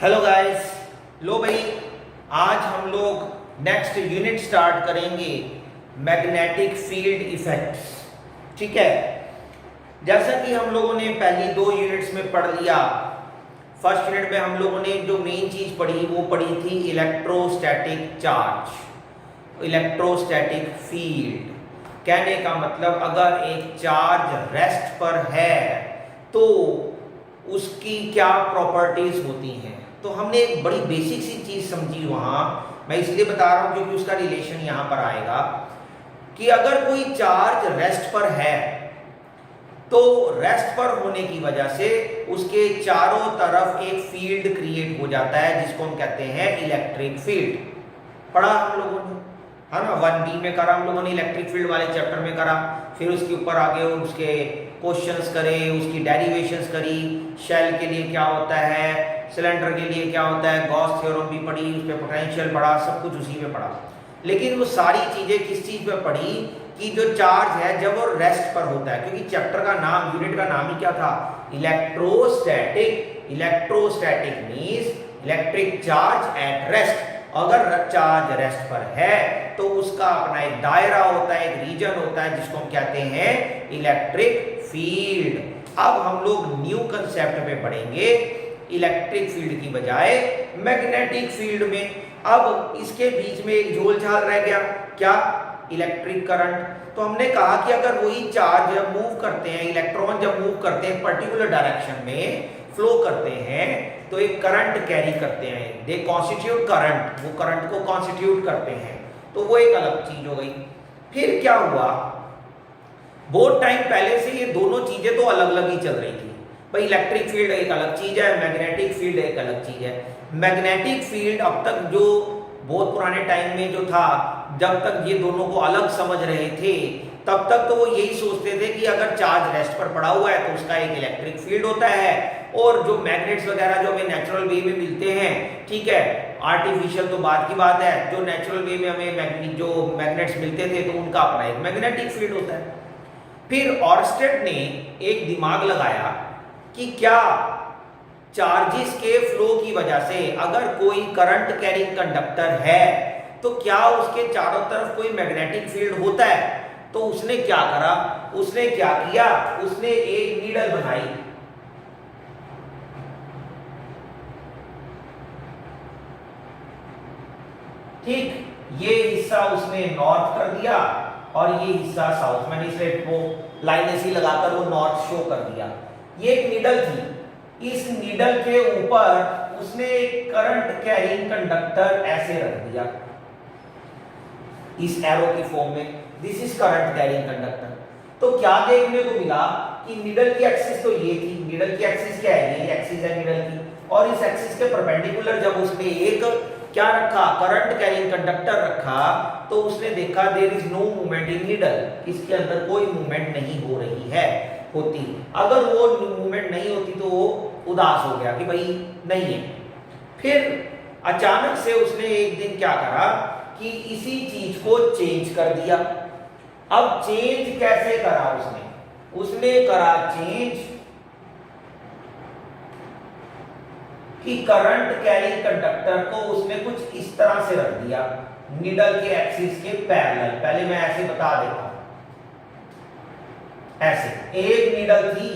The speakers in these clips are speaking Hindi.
Hello guys. लो भाई, आज हम लोग नेक्स्ट यूनिट स्टार्ट करेंगे, मैग्नेटिक फील्ड इफेक्ट्स। ठीक है, जैसा कि हम लोगों ने पहली दो यूनिट्स में पढ़ लिया। फर्स्ट यूनिट में हम लोगों ने जो मेन चीज पढ़ी वो पढ़ी थी इलेक्ट्रोस्टैटिक चार्ज, इलेक्ट्रोस्टैटिक फील्ड। कहने का मतलब अगर एक चार्ज रेस्ट पर है तो उसकी क्या प्रॉपर्टीज होती हैं। तो हमने एक बड़ी बेसिक सी चीज समझी वहां, मैं इसलिए बता रहा हूं क्योंकि उसका रिलेशन यहां पर आएगा कि अगर कोई चार्ज रेस्ट पर है तो रेस्ट पर होने की वजह से उसके चारों तरफ एक फील्ड क्रिएट हो जाता है जिसको हम कहते हैं इलेक्ट्रिक फील्ड। पढ़ा हम लोगों ने, है ना। 1B में करा हम लोगों ने, इलेक्ट्रिक फील्ड वाले चैप्टर में करा। फिर उसके ऊपर आगे उसके क्वेश्चंस करे, उसकी डेरिवेशंस करी। शेल के लिए क्या होता है, सिलेंडर के लिए क्या होता है, गॉस थ्योरम भी पढ़ी, उस पर पोटेंशियल पढ़ा, सब कुछ उसी में पढ़ा। लेकिन वो सारी चीजें किस चीज पे पढ़ी कि जो चार्ज है जब वो रेस्ट पर होता है, क्योंकि चैप्टर का नाम, यूनिट का नाम ही क्या था, electrostatic. Electrostatic means electric charge at rest. अगर चार्ज रेस्ट पर है तो उसका अपना एक दायरा होता है, एक रीजन होता है जिसको हम कहते हैं इलेक्ट्रिक फील्ड। अब हम लोग न्यू कंसेप्ट में पढ़ेंगे इलेक्ट्रिक फील्ड की बजाय मैग्नेटिक फील्ड में। अब इसके बीच में एक झोल झाल रह गया, क्या, इलेक्ट्रिक करंट। तो हमने कहा कि अगर वही चार्ज जब मूव करते हैं, इलेक्ट्रॉन जब मूव करते हैं पर्टिकुलर डायरेक्शन में फ्लो करते हैं तो एक करंट कैरी करते हैं, दे कॉन्स्टिट्यूट करंट, वो करंट को कॉन्स्टिट्यूट करते हैं। तो वो एक अलग चीज हो गई। फिर क्या हुआ, बहुत टाइम पहले से ये दोनों चीजें तो अलग अलग ही चल रही थी भाई। इलेक्ट्रिक फील्ड एक अलग चीज है, मैग्नेटिक फील्ड एक अलग चीज है। मैग्नेटिक फील्ड अब तक जो बहुत पुराने टाइम में जो था, जब तक ये दोनों को अलग समझ रहे थे तब तक तो वो यही सोचते थे कि अगर चार्ज रेस्ट पर पड़ा हुआ है तो उसका एक इलेक्ट्रिक फील्ड होता है, और जो मैग्नेट्स वगैरह जो हमें नेचुरल वे में मिलते हैं, ठीक है, आर्टिफिशियल तो बात की बात है, जो नेचुरल वे में हमें जो मैग्नेट्स मिलते थे तो उनका अपना एक मैग्नेटिक फील्ड होता है। फिर ऑर्स्टेड ने एक दिमाग लगाया कि क्या चार्जेस के फ्लो की वजह से अगर कोई करंट कैरिंग कंडक्टर है तो क्या उसके चारों तरफ कोई मैग्नेटिक फील्ड होता है। तो उसने क्या करा, उसने क्या किया, उसने एक नीडल बनाई। ठीक, ये हिस्सा उसने नॉर्थ कर दिया और ये हिस्सा साउथ। मैंने इसे वो लाइन ऐसी लगाकर वो नॉर्थ शो कर दिया। ये एक नीडल थी, इस नीडल के ऊपर उसने एक करंट कैरिंग कंडक्टर ऐसे रख दिया इस एरो की फॉर्म में, this is current carrying conductor. तो क्या देखने को मिला कि नीडल की एक्सिस तो ये थी, नीडल की एक्सिस क्या है, ये एक्सिस है नीडल की, और इस एक्सिस के परपेंडिकुलर जब उसने एक क्या रखा, करंट कैरिंग कंडक्टर रखा, तो उसने देखा there is no movement in needle, इसके अंदर कोई मूवमेंट नहीं हो रही है। होती, अगर वो मूवमेंट नहीं होती तो वो उदास हो गया कि भाई नहीं है। फिर अचानक से उसने एक दिन क्या करा कि इसी चीज को चेंज कर दिया। अब चेंज कैसे करा उसने, उसने करा चेंज कि करंट कैरिंग कंडक्टर को उसने कुछ इस तरह से रख दिया नीडल के एक्सिस के पैरेलल। पहले मैं ऐसे बता देता हूं, ऐसे एक नीडल थी,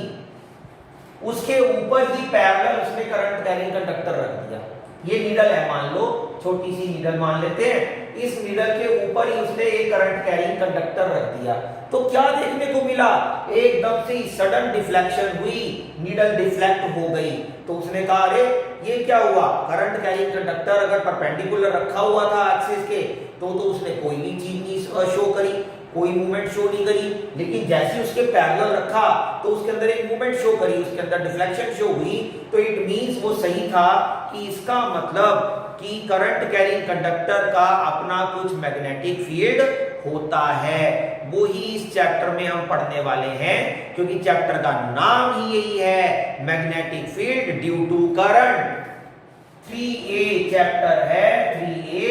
उसके ऊपर ही पैरेलल उसने करंट कैरिंग कंडक्टर रख दिया। ये नीडल है, मान लो छोटी सी नीडल मान लेते हैं, इस नीडल के ऊपर ही उसने एक करंट कैरिंग कंडक्टर रख दिया। तो क्या देखने को मिला, एकदम से सडन डिफ्लेक्शन हुई, नीडल डिफ्लेक्ट हो गई। तो उसने कहा अरे ये क्या हुआ, करंट कैरिंग कंडक्टर अगर परपेंडिकुलर रखा हुआ था एक्सिस के तो उसने कोई भी चीज नहीं शो करी, कोई मूवमेंट शो नहीं करी। लेकिन जैसे उसके पैरेलल रखा तो उसके अंदर एक मूवमेंट शो करी, उसके अंदर डिफ्लेक्शन शो हुई। तो इट मींस वो सही था कि इसका मतलब कि करंट कैरिंग कंडक्टर का अपना कुछ मैग्नेटिक फील्ड होता है। वो ही इस चैप्टर में हम पढ़ने वाले हैं, क्योंकि चैप्टर का नाम ही यही है, magnetic field due to current. 3A chapter है, 3A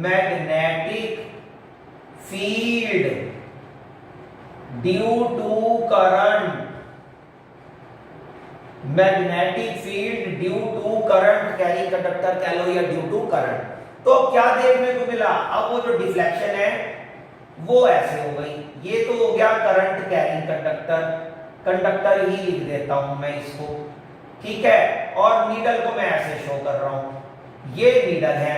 magnetic field due to current. Magnetic field due to current carrying conductor कह लो या ड्यू टू करंट। तो क्या देखने को मिला, अब वो जो डिफ्लेक्शन है वो ऐसे हो गई, ये तो हो गया करंट कैरिंग कंडक्टर, कंडक्टर ही लिख देता हूं मैं इसको, ठीक है। और नीडल को मैं ऐसे शो कर रहा हूं, ये नीडल है,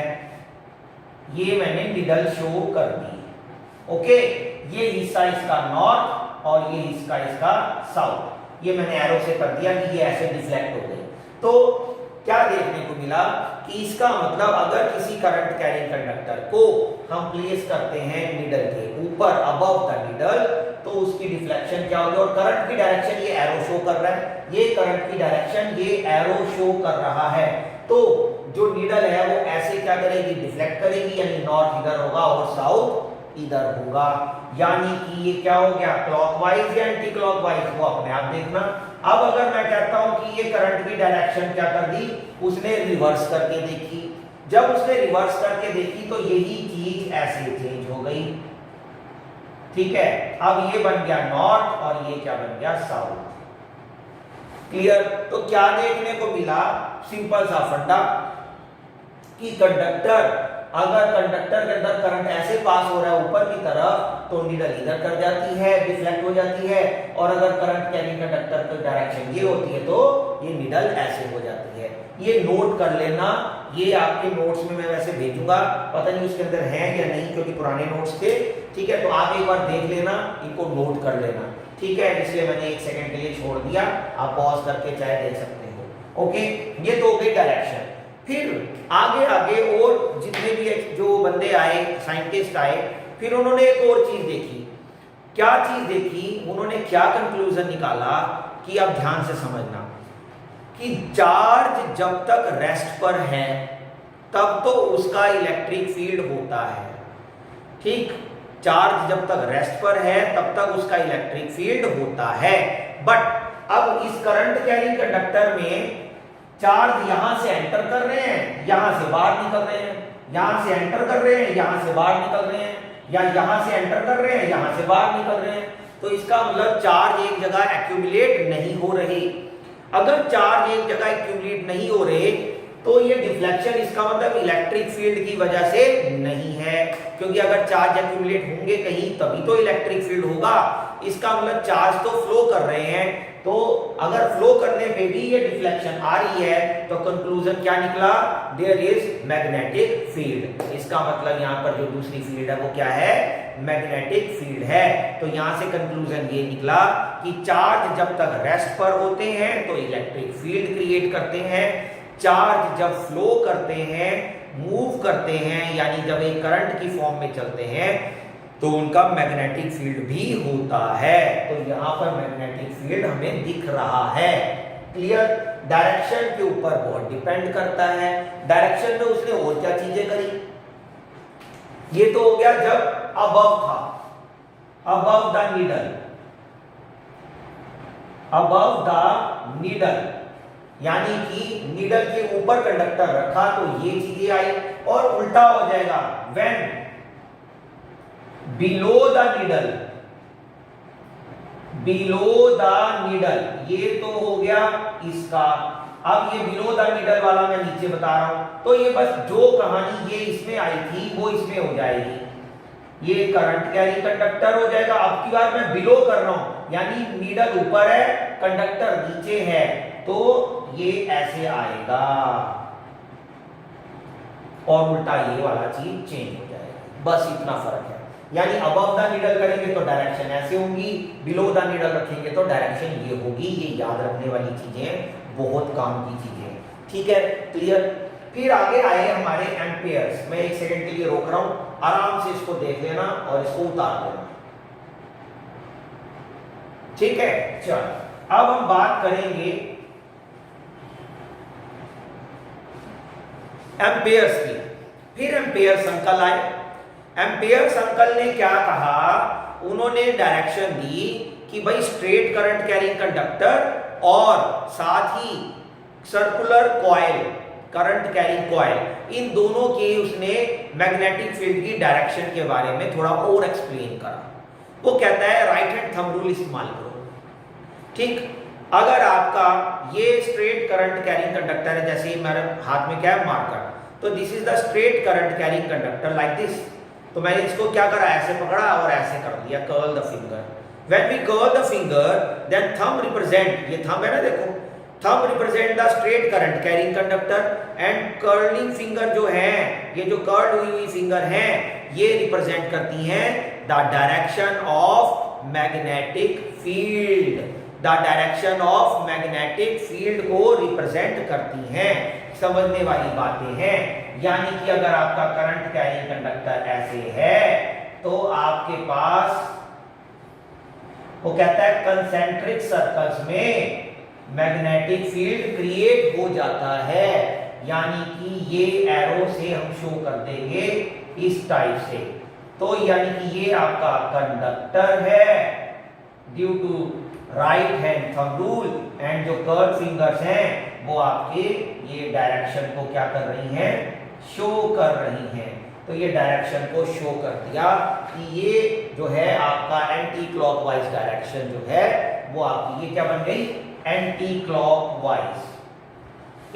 ये मैंने नीडल शो कर दी, ओके। ये हिस्सा इसका नॉर्थ और ये हिस्सा इसका साउथ, ये मैंने एरो से कर दिया कि ये ऐसे डिफ्लेक्ट हो गई। तो क्या देखने को मिला कि इसका मतलब अगर किसी करंट कैरिंग कंडक्टर को हम प्लेस करते हैं नीडल के ऊपर अबव द नीडल, तो उसकी डिफ्लेक्शन क्या होगी, और करंट की डायरेक्शन ये एरो शो कर रहा है, ये करंट की डायरेक्शन ये एरो शो कर रहा है, तो जो नीडल है वो ऐसे क्या करेगी, डिफ्लेक्ट करेगी, यानी नॉर्थ इधर होगा और साउथ इधर होगा, यानी कि ये क्या हो गया, क्लॉकवाइज या एंटी क्लॉकवाइज, वो अपने आप देखना। अब अगर मैं कहता हूं कि ये करंट की डायरेक्शन क्या कर दी, उसने रिवर्स करके देखी, जब उसने रिवर्स करके देखी तो यही चीज ऐसे चेंज हो गई, ठीक है। अब ये बन गया नॉर्थ और ये क्या बन गया, साउथ, क्लियर। तो क्या देखने को मिला, सिंपल सा फंडा कि कंडक्टर, अगर कंडक्टर के अंदर करंट ऐसे पास हो रहा है ऊपर की तरफ, तो नीडल इधर कर जाती है, डिफ्लेक्ट हो जाती है, और अगर करंट कैरिंग कंडक्टर की डायरेक्शन ये होती है तो ये नीडल ऐसे हो जाती है। ये नोट कर लेना, ये आपके नोट्स में मैं वैसे भेजूंगा, पता नहीं उसके अंदर है या नहीं क्योंकि पुराने नोट्स थे, ठीक है। तो आप एक बार देख लेना, इनको नोट कर लेना, ठीक है। इसलिए मैंने 1 सेकंड के लिए छोड़ दिया, आप पॉज करके चाहे देख सकते हो, ओके। ये तो हो गई डायरेक्शन। फिर आगे आगे और जितने भी जो बंदे आए, साइंटिस्ट आए, फिर उन्होंने एक और चीज देखी। क्या चीज देखी, उन्होंने क्या कंक्लूजन निकाला कि आप ध्यान से समझना कि चार्ज जब तक रेस्ट पर है तब तो उसका इलेक्ट्रिक फील्ड होता है, ठीक। चार्ज जब तक रेस्ट पर है तब तक उसका इलेक्ट्रिक फील्ड होता है, बट अब इस करंट कैरिंग कंडक्टर में चार्ज यहां से एंटर कर रहे हैं, यहां से बाहर निकल रहे हैं, यहां से एंटर कर रहे हैं, यहां से बाहर निकल रहे हैं, या यहां से एंटर कर रहे हैं, यहां से बाहर निकल रहे हैं। तो इसका मतलब चार्ज एक जगह एक्यूमुलेट नहीं हो रहे। अगर चार्ज एक जगह एक्यूमुलेट नहीं हो रहे तो ये डिफ्लेक्शन, इसका मतलब इलेक्ट्रिक फील्ड की वजह से नहीं है, क्योंकि अगर चार्ज एक्यूमुलेट होंगे कहीं तभी तो इलेक्ट्रिक फील्ड होगा। इसका मतलब चार्ज तो फ्लो कर रहे हैं, तो अगर फ्लो करने पे भी ये डिफ्लेक्शन आ रही है तो कंक्लूजन क्या निकला, देयर इज मैग्नेटिक फील्ड। इसका मतलब यहाँ पर जो दूसरी फील्ड है वो क्या है, मैग्नेटिक फील्ड है। तो यहाँ से कंक्लूजन ये निकला कि चार्ज जब तक रेस्ट पर होते हैं तो इलेक्ट्रिक फील्ड क्रिएट करते हैं, चार्ज जब फ्लो करते हैं, मूव करते हैं, यानी जब एक करंट की फॉर्म में चलते हैं तो उनका मैग्नेटिक फील्ड भी होता है। तो यहां पर मैग्नेटिक फील्ड हमें दिख रहा है, क्लियर। डायरेक्शन के ऊपर बहुत डिपेंड करता है, डायरेक्शन में उसने और क्या चीजें करी। ये तो हो गया जब अबव था, above the needle, above the needle, यानी कि नीडल के ऊपर कंडक्टर रखा तो ये चीजें आई, और उल्टा हो जाएगा when below the needle, below the needle, ये तो हो गया इसका। अब ये बिलो द नीडल वाला मैं नीचे बता रहा हूं, तो ये बस जो कहानी ये इसमें आई थी वो इसमें हो जाएगी, ये करंट कैरिंग कंडक्टर हो जाएगा। अब की बार मैं बिलो कर रहा हूं, यानी नीडल ऊपर है, कंडक्टर नीचे है, तो ये ऐसे आएगा, और उल्टा ये वाला चीज चेंज हो जाएगा, बस इतना फर्क है। यानी अबव द नीडल करेंगे तो डायरेक्शन ऐसे होगी, बिलो द नीडल रखेंगे तो डायरेक्शन ये होगी। ये याद रखने वाली चीजें, बहुत काम की चीजें, ठीक है, क्लियर। फिर आगे आए हमारे एम्पियर्स। मैं 1 सेकंड के लिए रोक रहा हूं, आराम से इसको देख लेना और इसको उतार लेना, ठीक है। चलो अब हम बात करेंगे एम्पियर्स की। फिर एम्पियर्स अंकल आए। एम्पियर्स अंकल ने क्या कहा, उन्होंने डायरेक्शन दी कि भाई स्ट्रेट करंट कैरिंग कंडक्टर और साथ ही circular coil, current carrying coil, इन दोनों के उसने मैग्नेटिक फील्ड की डायरेक्शन के बारे में थोड़ा और एक्सप्लेन करा। वो कहता है राइट हैंड थंब रूल इस्तेमाल करो, ठीक। अगर आपका ये स्ट्रेट करंट कैरिंग कंडक्टर है, जैसे मेरे हाथ में क्या है मार्कर, तो this is the straight current carrying conductor like this, तो मैंने इसको क्या करा, ऐसे पकड़ा और ऐसे कर दिया, curl the finger. When we curl the finger then thumb represent, ये थंब है ना देखो, thumb represent the straight current carrying conductor and curling finger जो है, ये जो कर्ल हुई फिंगर है, ये रिप्रेजेंट करती हैं the direction of magnetic field, the direction of magnetic field को रिप्रेजेंट करती हैं। समझने वाली बातें हैं। यानी कि अगर आपका करंट कैरिंग कंडक्टर ऐसे है तो आपके पास वो कहता है कंसेंट्रिक सर्कल्स में मैग्नेटिक फील्ड क्रिएट हो जाता है। यानी कि ये एरो से हम शो कर देंगे इस टाइप से। तो यानी कि ये आपका कंडक्टर है due to right hand thumb rule, and जो कर्व फिंगर्स हैं वो आपके ये डायरेक्शन को क्या कर रही हैं, शो कर रही हैं। तो ये डायरेक्शन को शो कर दिया कि ये जो है आपका एंटी क्लॉकवाइज डायरेक्शन जो है वो आपकी ये क्या बन गई, एंटी क्लॉकवाइज,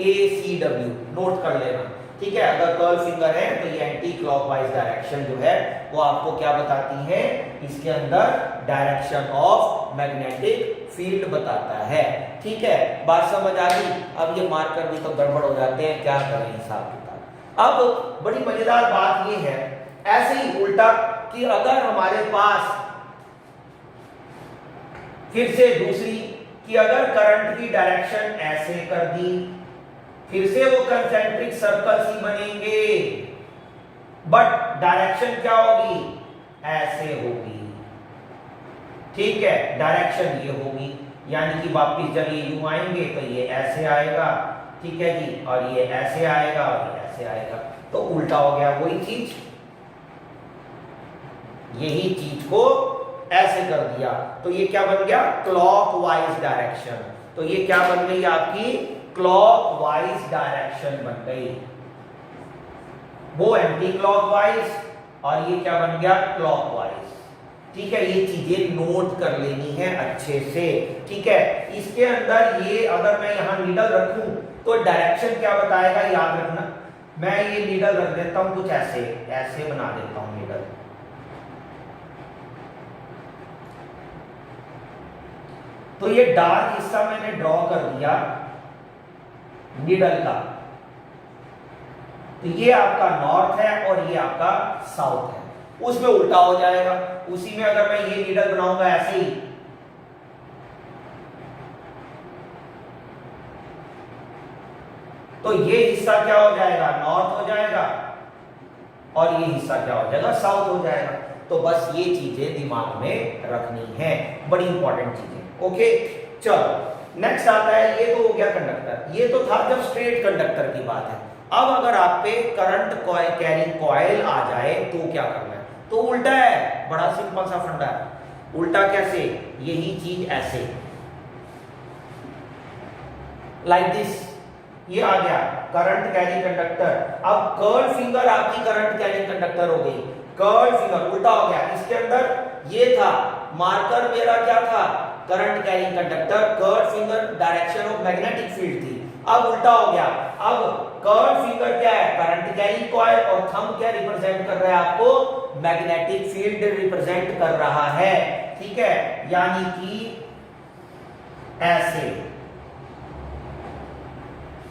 ACW नोट कर लेना, ठीक है। अगर कर्ल फिंगर है तो ये एंटी क्लॉकवाइज डायरेक्शन जो है वो आपको क्या बताती है, इसके अंदर डायरेक्शन ऑफ मैग्नेटिक फील्ड बताता है, ठीक है। बात समझ आ गई। अब ये मार्कर भी तो गड़बड़ हो जाते हैं, क्या करें हिसाब किताब। अब बड़ी मजेदार बात ये है, ऐसे ही उल्टा कि अगर हमारे पास फिर से दूसरी कि अगर करंट की डायरेक्शन ऐसे कर दी, फिर से वो कंसेंट्रिक सर्कल्स ही बनेंगे, बट डायरेक्शन क्या होगी, ऐसे होगी, ठीक है। डायरेक्शन ये होगी, यानी कि वापिस जब ये यूं आएंगे तो ये ऐसे आएगा, ठीक है जी, और ये ऐसे आएगा और ये ऐसे आएगा, तो उल्टा हो गया वही चीज, यही चीज को ऐसे कर दिया, तो ये क्या बन गया, क्लॉकवाइज डायरेक्शन। तो ये क्या बन गई आपकी, क्लॉकवाइज डायरेक्शन बन गई, वो एंटी क्लॉकवाइज, और ये क्या बन गया, क्लॉकवाइज, ठीक है। ये चीजें नोट कर लेनी है अच्छे से, ठीक है। इसके अंदर ये अगर मैं यहां नीडल रखूं तो डायरेक्शन क्या बताएगा, याद रखना। मैं ये नीडल रख देता हूं कुछ ऐसे, ऐसे बना देता हूं नीडल, तो ये डार्क हिस्सा मैंने ड्रॉ कर दिया नीडल का, तो ये आपका नॉर्थ है और ये आपका साउथ है, उसमें उल्टा हो जाएगा। उसी में अगर मैं ये नीडल बनाऊंगा ऐसे ही, तो ये हिस्सा क्या हो जाएगा, नॉर्थ हो जाएगा, और ये हिस्सा क्या हो जाएगा, साउथ हो जाएगा। तो बस ये चीजें दिमाग में रखनी है, बड़ी इंपॉर्टेंट चीजें, ओके। चलो नेक्स्ट आता है, ये तो हो गया कंडक्टर, ये तो था जब स्ट्रेट कंडक्टर की बात है। अब अगर आप पे करंट कैरिंग कॉइल आ जाए तो क्या करना है, तो उल्टा है, बड़ा सिंपल सा फंडा है। उल्टा कैसे, यही चीज ऐसे लाइक दिस, ये आ गया करंट कैरिंग कंडक्टर। अब कर्ल फिंगर आपकी करंट कैरिंग कंडक्टर हो गई, कर्ल फिंगर उल्टा हो गया। इसके अंदर ये था मार्कर, मेरा क्या था, current carrying conductor, curl finger direction of magnetic field थी। अब उल्टा हो गया, अब कर्ल फिंगर क्या है, करंट कैरिंग कॉइल, और थंब क्या रिप्रेजेंट कर रहा है आपको, मैग्नेटिक फील्ड रिप्रेजेंट कर रहा है, ठीक है। यानी कि ऐसे,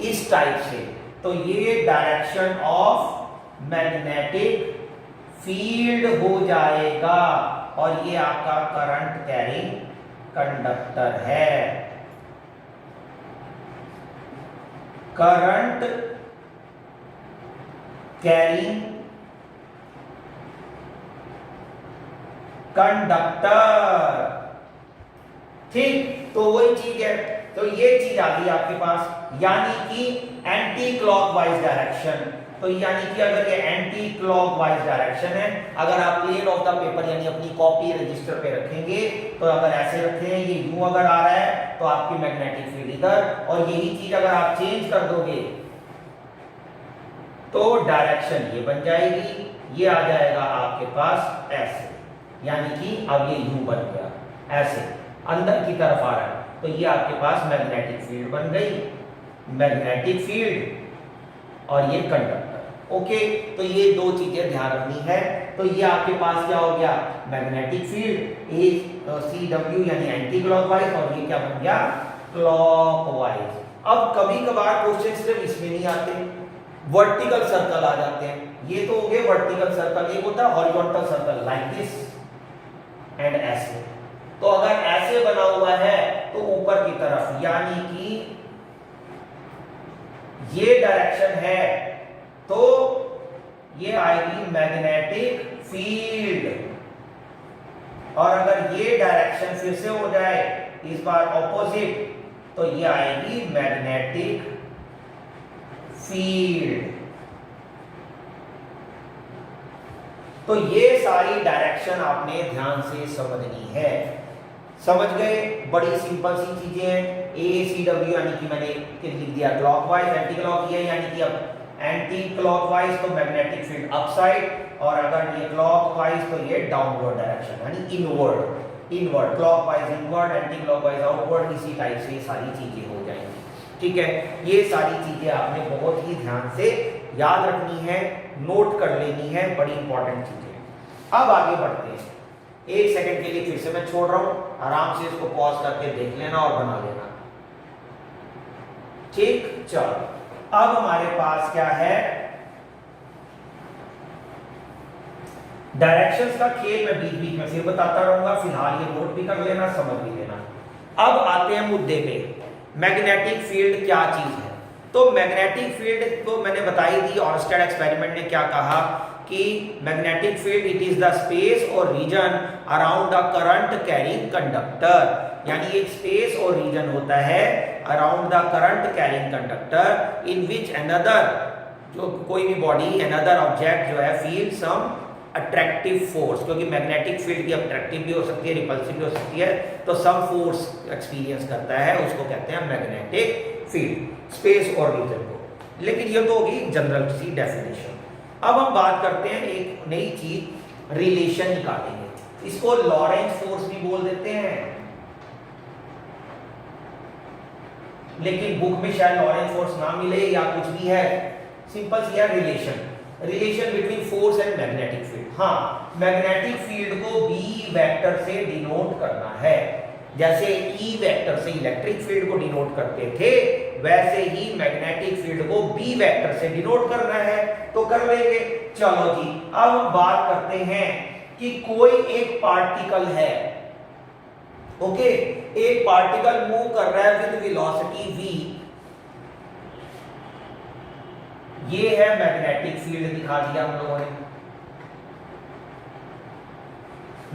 इस टाइप से, तो ये डायरेक्शन ऑफ मैग्नेटिक फील्ड हो जाएगा, और ये आपका करंट कैरिंग कंडक्टर है। करंट कैरिंग कंडक्टर, ठीक। तो वही चीज है, तो ये चीज आ गई आपके पास, यानी कि एंटी क्लॉकवाइज डायरेक्शन। तो यानी कि अगर ये एंटी क्लॉकवाइज डायरेक्शन है, अगर आप प्लेन ऑफ द पेपर यानी अपनी कॉपी रजिस्टर पे रखेंगे, तो अगर ऐसे रखते हैं, ये यूं अगर आ रहा है तो आपकी मैग्नेटिक फील्ड इधर, और यही चीज अगर आप चेंज कर दोगे तो डायरेक्शन ये बन जाएगी, ये आ जाएगा आपके पास ऐसे, यानी कि अब ये यूं बन गया ऐसे, अंदर की तरफ आ रहा है, तो ये आपके पास मैग्नेटिक फील्ड बन गई, मैग्नेटिक फील्ड और ये कंडक्टर। ओके, तो ये दो चीजें ध्यान रखनी है। तो ये आपके पास क्या हो गया, मैग्नेटिक फील्ड ए सी डब्ल्यू यानी एंटी क्लॉकवाइज, और ये क्या बन गया, क्लॉकवाइज। अब कभी कभार क्वेश्चन सिर्फ इसमें नहीं आते, वर्टिकल सर्कल आ जाते हैं। ये तो हो गए वर्टिकल सर्कल, एक होता है horizontal circle like this and ऐसे। तो अगर ऐसे बना हुआ है तो ऊपर की तरफ, यानी कि ये डायरेक्शन है, तो ये आएगी मैग्नेटिक फील्ड। और अगर ये डायरेक्शन फिर से हो जाए इस बार ऑपोजिट, तो ये आएगी मैग्नेटिक फील्ड। तो ये सारी डायरेक्शन आपने ध्यान से समझनी है। समझ गए, बड़ी सिंपल सी चीजें हैं। ए सी डब्ल्यू यानी कि मैंने लिख दिया क्लॉकवाइज, एंटी क्लॉक ये यानी कि अब एंटी क्लॉकवाइज तो मैग्नेटिक फील्ड अपसाइड, और अगर ये क्लॉकवाइज तो ये डाउनवर्ड डायरेक्शन यानी inward. Inward clockwise inward, anti clockwise outward, इसी टाइप से ये सारी चीजें हो जाएंगी। ठीक है, ये सारी चीजें आपने बहुत ही ध्यान से याद रखनी है, नोट कर लेनी है, बड़ी इंपॉर्टेंट चीजें। अब आगे बढ़ते हैं। एक सेकंड के लिए फिर से मैं छोड़ रहा हूं, आराम से इसको पॉज करके देख लेना और बना लेना। ठीक, चलो अब हमारे पास क्या है, डायरेक्शंस का खेल मैं बीच बीच में फिर बताता रहूंगा, फिलहाल ये नोट भी कर लेना, समझ भी लेना। अब आते हैं मुद्दे पे, मैग्नेटिक फील्ड क्या चीज है। तो मैग्नेटिक फील्ड तो मैंने बताई थी, ऑर्स्टेड एक्सपेरिमेंट ने क्या कहा कि magnetic field it is the space और region around the current carrying conductor. यानी एक स्पेस और रीजन होता है around the current carrying conductor in which another, जो कोई भी बॉडी अनदर ऑब्जेक्ट जो है फील सम अट्रैक्टिव फोर्स, क्योंकि मैग्नेटिक फील्ड की अट्रैक्टिव भी हो सकती है, रिपल्सिव भी हो सकती है, तो सम फोर्स एक्सपीरियंस करता है, उसको कहते हैं मैग्नेटिक फील्ड, स्पेस और रीजन को। लेकिन ये तो होगी जनरल सी डेफिनेशन। अब हम बात करते हैं एक नई चीज, रिलेशन निकालेंगे। इसको लॉरेंज फोर्स भी बोल देते हैं, लेकिन बुक में शायद लॉरेंज फोर्स ना मिले या कुछ भी है, सिंपल सी है relation, relation between force and magnetic field. हाँ, मैग्नेटिक फील्ड को बी वेक्टर से डिनोट करना है, जैसे ई वेक्टर से इलेक्ट्रिक फील्ड को डिनोट करते थे, वैसे ही मैग्नेटिक फील्ड को बी वेक्टर से डिनोट करना है, तो कर लेंगे। चलो जी, अब हम बात करते हैं कि कोई एक पार्टिकल है, ओके, एक पार्टिकल मूव कर रहा है विद वेलोसिटी v, ये है मैग्नेटिक फील्ड, दिखा दिया हम लोगों ने,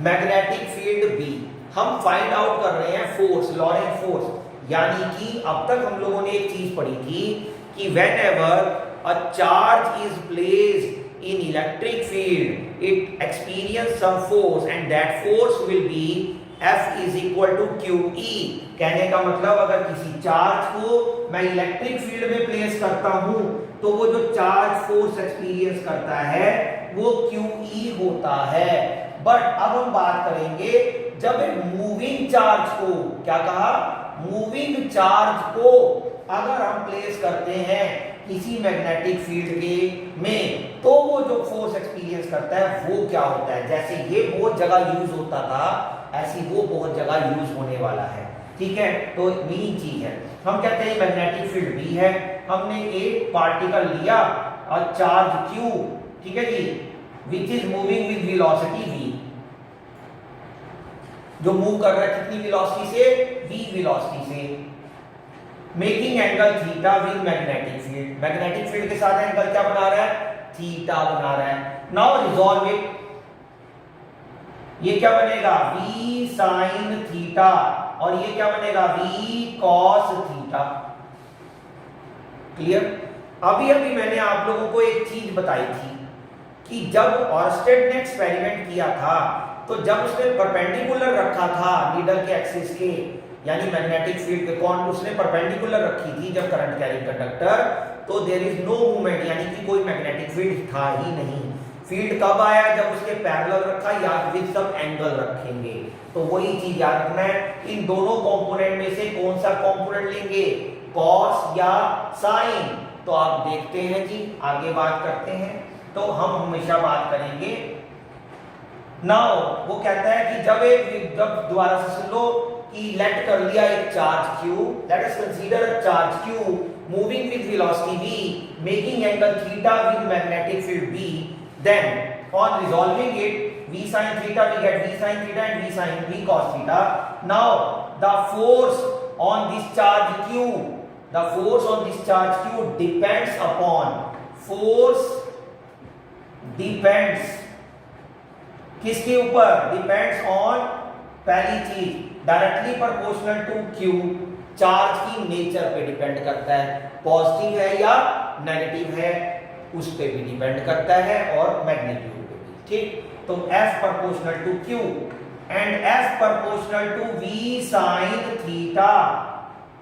मैग्नेटिक फील्ड B। हम फाइंड आउट कर रहे हैं फोर्स, लॉरेंज फोर्स, यानी कि अब तक हम लोगों ने एक चीज पढ़ी थी कि whenever a charge is placed in electric field it experience some force and that force will be F is equal to QE। कहने का मतलब अगर किसी चार्ज को मैं इलेक्ट्रिक फील्ड में प्लेस करता हूं तो वो जो चार्ज फोर्स एक्सपीरियंस करता है वो QE होता है। बट अब हम बात करेंगे जब एक मूविंग चार्ज को, क्या कहा, मूविंग चार्ज को अगर हम प्लेस करते हैं किसी मैग्नेटिक फील्ड के में, तो वो जो फोर्स एक्सपीरियंस करता है वो क्या होता है। जैसे ये बहुत जगह यूज होता था, ऐसी वो बहुत जगह यूज होने वाला है। ठीक है, तो मीनिंग चीज है, हम कहते हैं मैग्नेटिक फील्ड B है, हमने एक पार्टिकल लिया और चार्ज Q, ठीक है जी, which is moving with velocity v, जो मूव कर रहा है कितनी वेलोसिटी से, v वेलोसिटी से, making angle theta with magnetic field. Magnetic field के साथ एंगल क्या बना रहा है, थीटा बना रहा है। नाउ रिजॉल्व इट, ये क्या बनेगा, v sin थीटा, और ये क्या बनेगा, v cos थीटा। क्लियर। अभी अभी मैंने आप लोगों को एक चीज बताई थी कि जब ऑर्स्टेड ने एक्सपेरिमेंट किया था, तो जब उसने परपेंडिकुलर रखा था नीडल के एक्सिस के, यानी मैग्नेटिक फील्ड के, कौन उसने परपेंडिकुलर रखी थी जब करंट कैरिंग कंडक्टर, तो देयर इज नो मूवमेंट, यानी कि कोई मैग्नेटिक फील्ड था ही नहीं। फील्ड कब आया, जब उसके पैरेलल रखा या विद सम एंगल रखेंगे। तो वही चीज याद रखना है, इन दोनों कंपोनेंट में से कौन सा कंपोनेंट लेंगे, कॉस या साइन। तो आप देखते हैं जी, आगे बात करते हैं। तो हम हमेशा बात करेंगे नाउ, वो कहता है कि जब दोबारा से सुन लो कि लेट कर लिया एक charge q, let us consider a charge q moving with velocity v making angle theta with magnetic field b, then on resolving it v sin theta we get v sin theta and v cos theta. Now the force on this charge q, the force on this charge q depends upon, force depends किसके ऊपर, डिपेंड्स ऑन, पहली चीज directly proportional to q, charge की नेचर पे डिपेंड करता है, पॉजिटिव है या नेगेटिव है उस पे भी डिपेंड करता है, और मैग्नीट्यूड पे भी। ठीक, तो F proportional to q and F proportional to v sin theta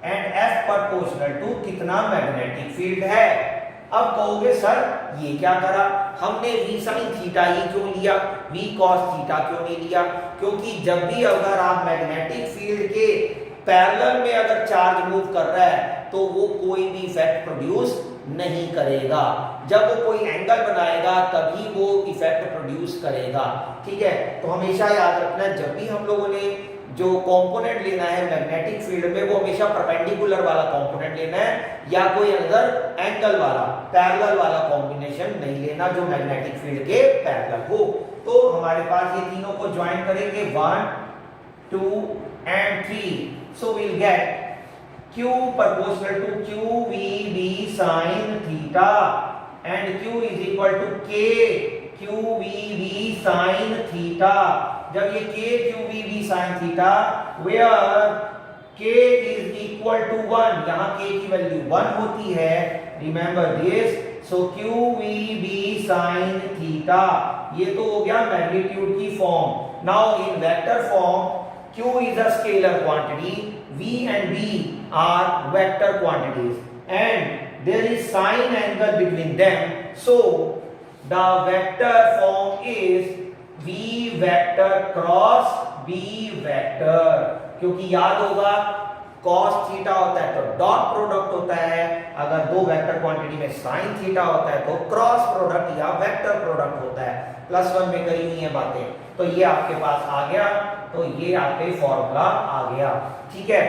and F proportional to कितना, मैग्नेटिक फील्ड है। अब कहोगे सर ये क्या करा, हमने v sin थीटा ही क्यों लिया, v cos थीटा क्यों नहीं लिया, क्योंकि जब भी अगर आप मैग्नेटिक फील्ड के पैरेलल में अगर चार्ज मूव कर रहा है तो वो कोई भी इफेक्ट प्रोड्यूस नहीं करेगा, जब वो कोई एंगल बनाएगा तभी वो इफेक्ट प्रोड्यूस करेगा। ठीक है, तो हमेशा याद रखना जब भी हम लोगों ने जो कंपोनेंट लेना है मैग्नेटिक फील्ड में, वो हमेशा परपेंडिकुलर वाला कंपोनेंट लेना है या कोई अदर एंगल वाला पैरेलल वाला कॉम्बिनेशन नहीं लेना जो मैग्नेटिक फील्ड के पैरेलल हो। तो हमारे पास ये तीनों को ज्वाइन करेंगे 1 2 and 3, so we'll get q proportional to q v b sin theta and q is equal to k q v b sin theta। जब ये k q v b sin theta where k is equal to 1, यहाँ k की वैल्यू 1 होती है, remember this, so q v b sin theta, ये तो हो गया मैग्नीट्यूड की form. Now in vector form q is a scalar quantity, v and b are vector quantities and there is sine angle between them, so the vector form is v vector cross b vector। क्योंकि याद होगा cos थीटा होता है तो डॉट प्रोडक्ट होता है, अगर दो वेक्टर क्वांटिटी में sin थीटा होता है तो क्रॉस प्रोडक्ट या वेक्टर प्रोडक्ट होता है। +1 में करी हुई है बातें, तो ये आपके पास आ गया, तो ये आपके फॉर्मूला आ गया। ठीक है,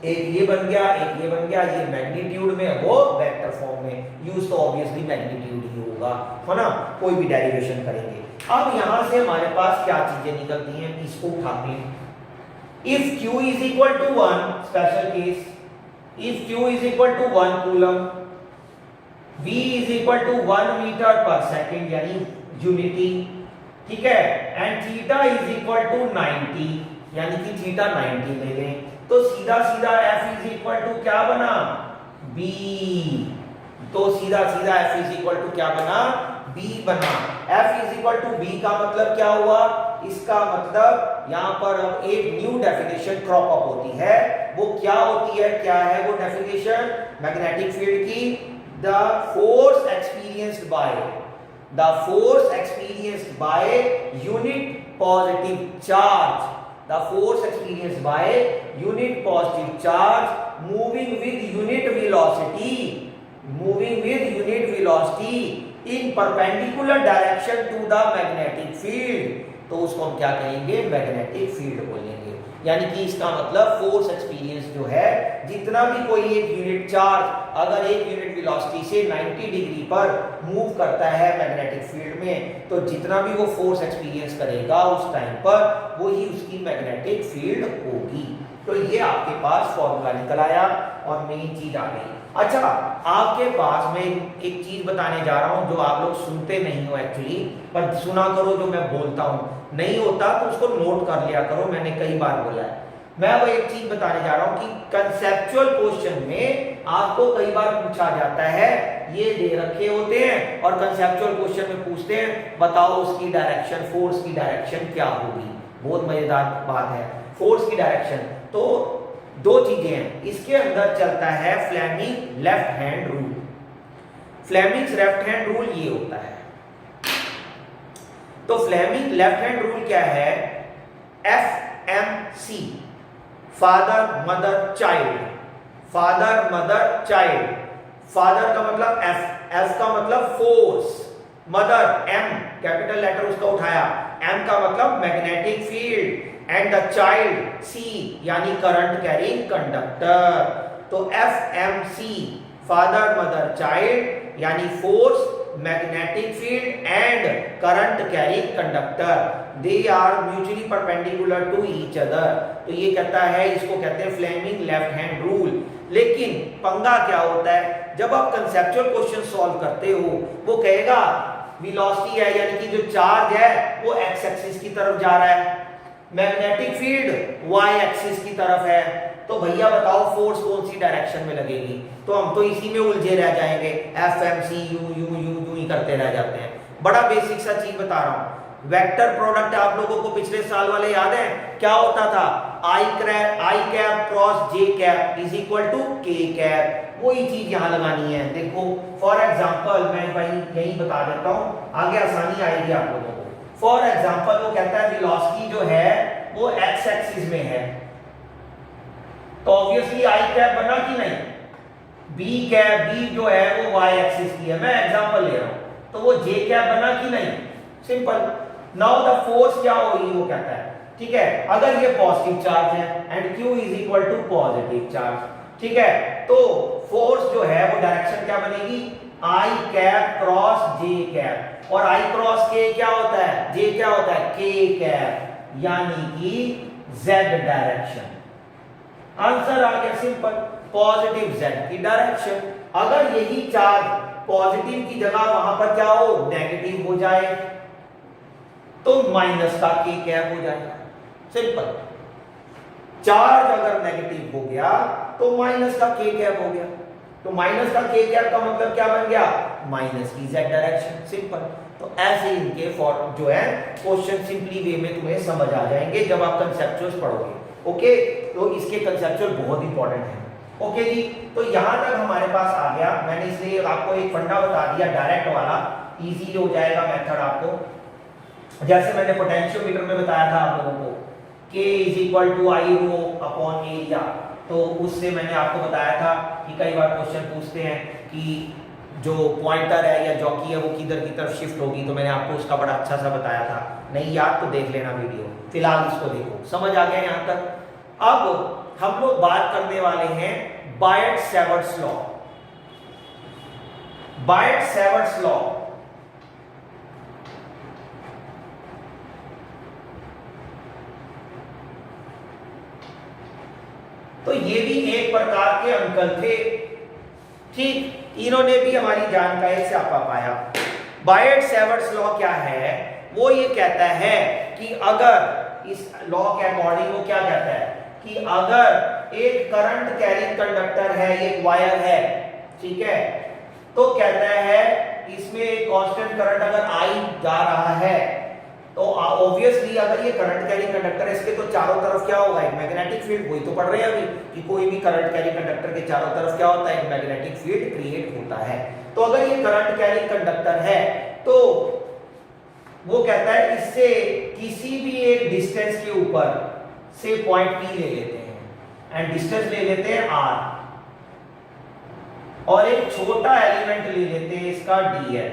एक ये बन गया, एक ये बन गया, ये मैग्नीट्यूड में वो वेक्टर फॉर्म में, यूज तो ऑब्वियसली मैग्नीट्यूड ही होगा, है ना, कोई भी डेरिवेशन करेंगे। अब यहां से हमारे पास क्या चीजें निकलती हैं, इसको उठाते हैं। If q is equal to 1, special case, if q is equal to 1 coulomb, v is equal to 1 meter per second यानी यूनिटी, ठीक है, and theta is equal to 90 यानी कि थीटा 90 ले लें, तो सीधा सीधा f इज इक्वल टू क्या बना, b, तो सीधा सीधा f इज इक्वल टू क्या बना, b बना। f is equal to b का मतलब क्या हुआ, इसका मतलब यहां पर अब एक न्यू डेफिनेशन क्रॉप अप होती है, वो क्या होती है, क्या है वो डेफिनेशन मैग्नेटिक फील्ड की, the force experienced bye, the force experienced by unit positive charge, the force experienced by unit positive charge moving with unit velocity, moving with unit velocity in perpendicular direction to the magnetic field, तो उसको हम क्या कहेंगे, मैग्नेटिक फील्ड बोलेंगे। यानी कि इसका मतलब फोर्स एक्सपीरियंस जो है, जितना भी कोई एक यूनिट चार्ज अगर एक यूनिट वेलोसिटी से 90 डिग्री पर मूव करता है मैग्नेटिक फील्ड में, तो जितना भी वो फोर्स एक्सपीरियंस करेगा उस टाइम पर वही उसकी मैग्नेटिक फील्ड होगी। तो ये आपके पास फॉर्मूला निकल आया और मेन चीज आ गई। अच्छा, आपके पास मैं एक चीज बताने जा रहा हूं जो आप लोग सुनते नहीं हो एक्चुअली, पर सुना करो जो मैं बोलता हूं, नहीं होता तो उसको नोट कर लिया करो, मैंने कई बार बोला है। मैं वो एक चीज बताने जा रहा हूं कि कंसेप्चुअल क्वेश्चन में आपको कई बार पूछा जाता है, ये दे रखे होते हैं और कंसेप्चुअल क्वेश्चन में पूछते हैं बताओ उसकी डायरेक्शन, फोर्स की डायरेक्शन क्या होगी। बहुत मजेदार बात है, फोर्स की डायरेक्शन तो दो चीजें हैं, इसके अंदर चलता है Fleming left hand rule. Fleming's left hand rule ये होता है, तो फ्लेमिंग लेफ्ट हैंड रूल क्या है? FMC, father mother child, father mother child. Father का मतलब F का मतलब force, mother M capital letter उसका उठाया, M का मतलब magnetic field, and the child C यानी करंट कैरिंग कंडक्टर। तो FMC फादर मदर चाइल्ड यानी force, magnetic field and current carrying conductor, they are mutually perpendicular to each other. तो ये कहता है, इसको कहते हैं फ्लेमिंग लेफ्ट हैंड रूल। लेकिन पंगा क्या होता है, जब आप कंसेप्चुअल क्वेश्चन सॉल्व करते हो, वो कहेगा वेलोसिटी है यानी कि जो चार्ज है वो एक्स एक्सिस की तरफ जा रहा है, मैग्नेटिक फील्ड वाई एक्सिस की तरफ है, तो भैया बताओ फोर्स कौन सी डायरेक्शन में लगेगी? तो हम तो इसी में उलझे रह जाएंगे, FMC यू यू यू यू ही करते रह जाते हैं। बड़ा बेसिक सा चीज बता रहा हूं, वेक्टर प्रोडक्ट आप लोगों को पिछले साल वाले याद है क्या होता था? I cap cross J cap is equal to K cap. वही चीज यहां लगानी है। देखो फॉर एग्जांपल मैं भाई यही बता देता हूं, आगे आसानी आएगी आप लोगों को। फॉर एग्जांपल वो कहता है वेलोसिटी जो है वो एक्स एक्सिस में है, तो ऑब्वियसली आई कैप बना कि नहीं? बी कैप, बी जो है वो वाई एक्सिस की है, मैं एग्जांपल ले रहा हूं, तो वो जे कैप बना कि नहीं? सिंपल। नाउ द फोर्स क्या होगी वो कहता है, ठीक है, अगर ये पॉजिटिव चार्ज है and Q is equal to positive charge, ठीक है, तो फोर्स जो है वो डायरेक्शन क्या बनेगी? आई कैप क्रॉस जे कैप, और आई क्रॉस के क्या होता है? जे क्या होता है? के कैप, यानी कि जेड डायरेक्शन। आंसर आ गया सिंपल, पॉजिटिव जेड की डायरेक्शन। अगर यही चार्ज पॉजिटिव की जगह वहां पर क्या हो? नेगेटिव हो जाए, तो माइनस का के कैप हो जाएगा। सिंपल। चार्ज अगर नेगेटिव हो गया तो माइनस का के कैप हो गया, तो माइनस का के कैप का मतलब क्या बन गया? माइनस की जेड डायरेक्शन। सिंपल। तो ऐसे इनके फॉर्म जो है क्वेश्चन सिंपली वे में तुम्हें समझ आ जाएंगे जब आप कंसेप्चुअल्स पढ़ोगे। ओके, तो इसके कंसेप्चुअल बहुत इंपॉर्टेंट है। ओके जी, तो यहां तक हमारे पास आ गया। मैंने इसलिए आपको एक फंडा बता दिया डायरेक्ट वाला, इजी हो जाएगा मेथड आपको। जैसे मैंने पोटेंशियोमीटर में बताया था आप लोगों को K is equal to I rho upon area, तो उससे मैंने आपको बताया था कि कई बार क्वेश्चन पूछते हैं कि जो पॉइंटर है या जॉकी है वो किधर की तरफ शिफ्ट होगी, तो मैंने आपको उसका बड़ा अच्छा सा बताया था। नहीं याद तो देख लेना वीडियो, फिलहाल इसको देखो। समझ आ गया यहाँ तक? अब हम लोग बात करने वाले हैं बायट-सैवर्ट्स लॉ। बायट-सैवर्ट्स लॉ तो ये भी एक प्रकार के अंकल थे, ठीक, इन्होंने भी हमारी जानकारी से आपा पाया। बायट-सैवर्ट्स लॉ क्या है? वो ये कहता है कि अगर इस लॉ के अकॉर्डिंग वो क्या कहता है कि अगर एक करंट कैरिंग कंडक्टर है, एक वायर है, ठीक है, तो कहता है इसमें एक कांस्टेंट करंट अगर I जा रहा है, तो ऑब्वियसली अगर ये करंट कैरिंग कंडक्टर है इसके तो चारों तरफ क्या होगा? एक मैग्नेटिक फील्ड। वही तो पढ़ रहे हैं अभी कि कोई भी करंट कैरिंग कंडक्टर के चारों तरफ क्या होता है? एक मैग्नेटिक फील्ड क्रिएट होता है। तो अगर ये करंट कैरिंग कंडक्टर है तो वो कहता है इससे किसी भी एक डिस्टेंस के ऊपर से पॉइंट P ले लेते हैं एंड डिस्टेंस ले लेते हैं R, और एक छोटा एलिमेंट ले लेते हैं इसका dl।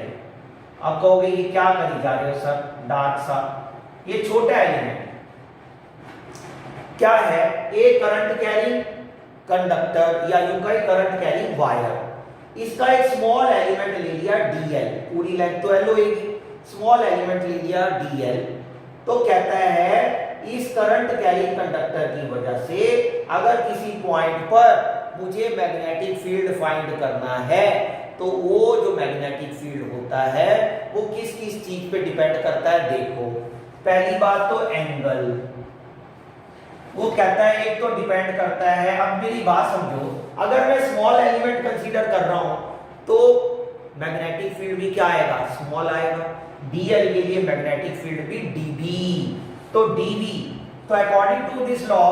अब कहोगे ये क्या करी जा रहे हो सर डार्क सा? ये छोटा एलिमेंट क्या है? एक करंट कैरिंग कंडक्टर या यूं कहें करंट कैरिंग वायर, इसका एक स्मॉल एलिमेंट ले लिया dl, पूरी लेंथ तो l होगी, स्मॉल एलिमेंट ले लिया dl। तो कहता है इस करंट कैरिंग कंडक्टर की वजह से अगर किसी पॉइंट पर मुझे मैग्नेटिक फील्ड फाइंड करना है, तो वो जो मैग्नेटिक फील्ड होता है वो किस किस चीज पे डिपेंड करता है? देखो, पहली बात तो एंगल, वो कहता है एक तो डिपेंड करता है। अब मेरी बात समझो, अगर मैं स्मॉल एलिमेंट कंसीडर कर रहा हूं तो मैग्नेटिक फील्ड भी क्या आएगा? स्मॉल आएगा। dl के लिए मैग्नेटिक फील्ड भी dB, तो dB, तो according to this law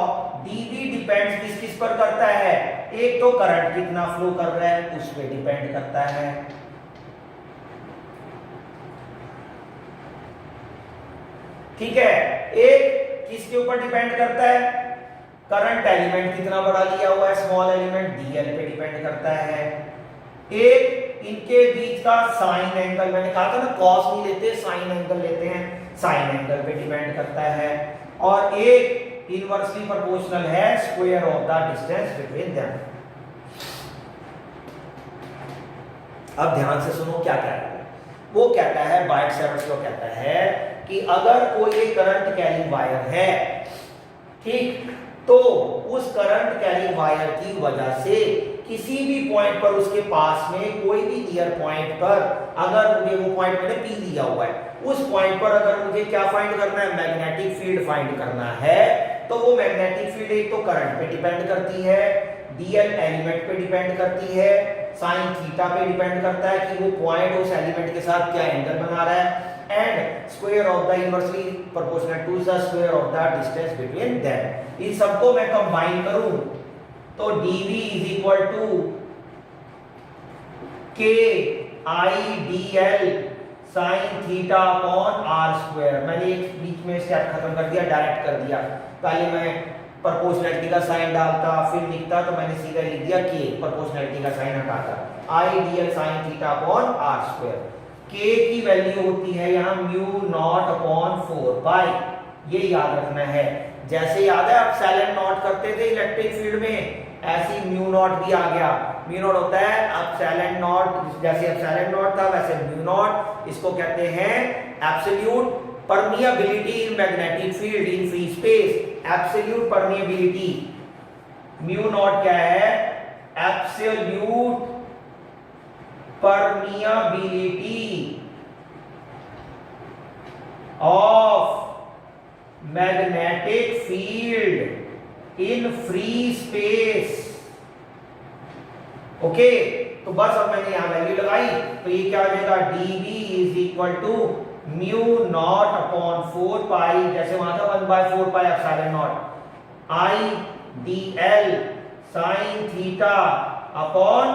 dB depends किस किस पर करता है? एक तो करंट कितना फ्लो कर रहा है उस पर डिपेंड करता है, ठीक है, एक किसके ऊपर डिपेंड करता है, करंट एलिमेंट कितना बड़ा लिया हुआ है, स्मॉल एलिमेंट डीएल पे डिपेंड करता है। एक इनके बीच का साइन एंगल, मैंने कहा था ना कॉस नहीं लेते साइन एंगल लेते हैं, साइन एंगल पे डिपेंड करता है। और एक इनवर्सली प्रोपोर्शनल है square of the distance between them. अब ध्यान से सुनो क्या कहता है, वो कहता है बायट-सैवर्ट लॉ कहता है कि अगर कोई एक करंट कैरिंग वायर है, ठीक, तो उस करंट कैरिंग वायर की वजह से किसी भी पॉइंट पर उसके पास में कोई भी नियर पॉइंट पर, अगर मुझे वो पॉइंट मैंने पी दिया हुआ है, उस पॉइंट पर अगर मुझे क्या फाइंड करना है, मैग्नेटिक फील्ड फाइंड करना है, तो वो मैग्नेटिक फील्ड एक तो करंट पे डिपेंड करती है, डीएल एलिमेंट पे डिपेंड करती है, साइन थीटा पे डिपेंड करता है कि वो पॉइंट उस एलिमेंट के साथ क्या एंगल बना रहा है, and square of the inversely proportional to the square of the distance between them. इन सबको मैं कंबाइन करूं तो dv is equal to k i dl sine theta upon r square. मैंने एक बीच में स्टेप खत्म कर दिया, डायरेक्ट कर दिया, पहले मैं प्रोपोर्शनैलिटी का साइन डालता फिर लिखता, तो मैंने सीधा लिख दिया k, प्रोपोर्शनैलिटी का साइन हटाता, i dl sine theta upon r square. k की वैल्यू होती है यहाँ म्यू नॉट अपॉन 4 पाई, ये याद रखना है। जैसे याद है आप एप्सिलॉन नॉट करते थे इलेक्ट्रिक फील्ड में, ऐसी म्यू नॉट भी आ गया। म्यू नॉट होता है एप्सिलॉन नॉट, जैसे एप्सिलॉन नॉट था वैसे म्यू नॉट, इसको कहते हैं absolute permeability in magnetic field in free space, absolute permeability. Mu naught क्या है, absolute permeability of magnetic field in free space. Okay, तो बस अब मैंने यहां वैल्यू लगाई, तो ये क्या हो जाएगा, dv is equal to mu naught upon 4 pi, जैसे वहां था 1/4 pi epsilon naught, i dl sine theta upon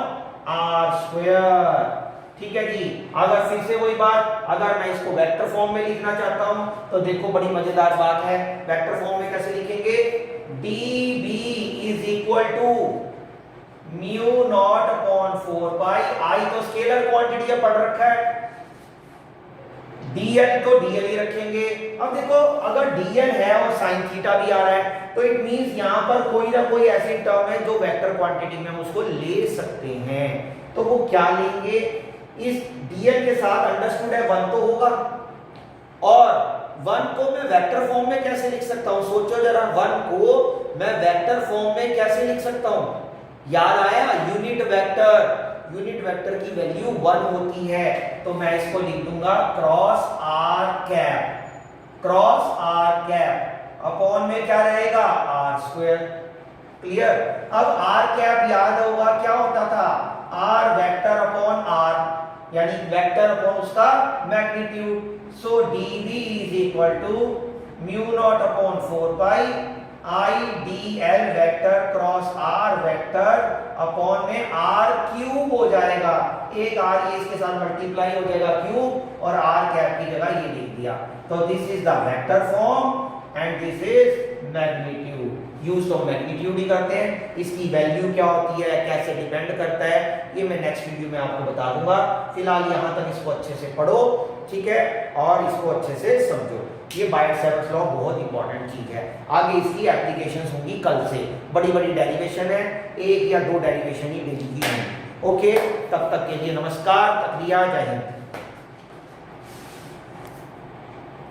r square. ठीक है जी। अगर फिर से वही बात, अगर मैं इसको वेक्टर फॉर्म में लिखना चाहता हूं तो देखो बड़ी मजेदार बात है, वेक्टर फॉर्म में कैसे लिखेंगे, dv is equal to mu naught upon 4 pi, I तो स्केलर क्वांटिटी है पढ़ रखा है, dl तो dl ही रखेंगे। अब देखो अगर dl है और sin थीटा भी आ रहा है तो इट मींस यहां पर कोई ना कोई ऐसी टर्म है जो वेक्टर क्वांटिटी में हम उसको ले सकते हैं, तो वो क्या लेंगे, इस dl के साथ अंडरस्टूड है 1 तो होगा, और 1 को मैं वेक्टर फॉर्म में कैसे लिख सकता हूं, सोचो जरा, 1 को मैं वेक्टर फॉर्म में कैसे लिख सकता हूं, याद आया, यूनिट वेक्टर, यूनिट वेक्टर की वैल्यू 1 होती है, तो मैं इसको लिख दूंगा cross r cap, cross r cap upon में क्या रहेगा, r स्क्वायर। क्लियर। अब r कैप याद होगा क्या होता था, r वेक्टर अपॉन r, यानी वेक्टर अपॉन उसका magnitude, so dv is equal to mu naught upon 4 pi i dl vector cross r vector upon में r क्यूब हो जाएगा, एक r ये इसके साथ मल्टीप्लाई हो जाएगा क्यूब, और r कैप की जगह ये लिख दिया, तो this is the vector form and this is magnitude. Use तो मैग्नीट्यूड ही करते हैं, इसकी वैल्यू क्या होती है, कैसे डिपेंड करता है, ये मैं नेक्स्ट वीडियो में आपको बता दूंगा। फिलहाल यहाँ तक इसको अच्छे से पढ़ो, ठीक है, और इसको अच्छे से समझो। ये बायट-सैवर्ट लॉ बहुत इंपॉर्टेंट चीज है, आगे इसकी एप्लीकेशंस होंगी कल से, बड़ी बड़ी डेरिवेशन है, 1 या 2 डेरिवेशन ही डेली की है। ओके, तब तक के लिए नमस्कार, तकरिया, जय हिंद।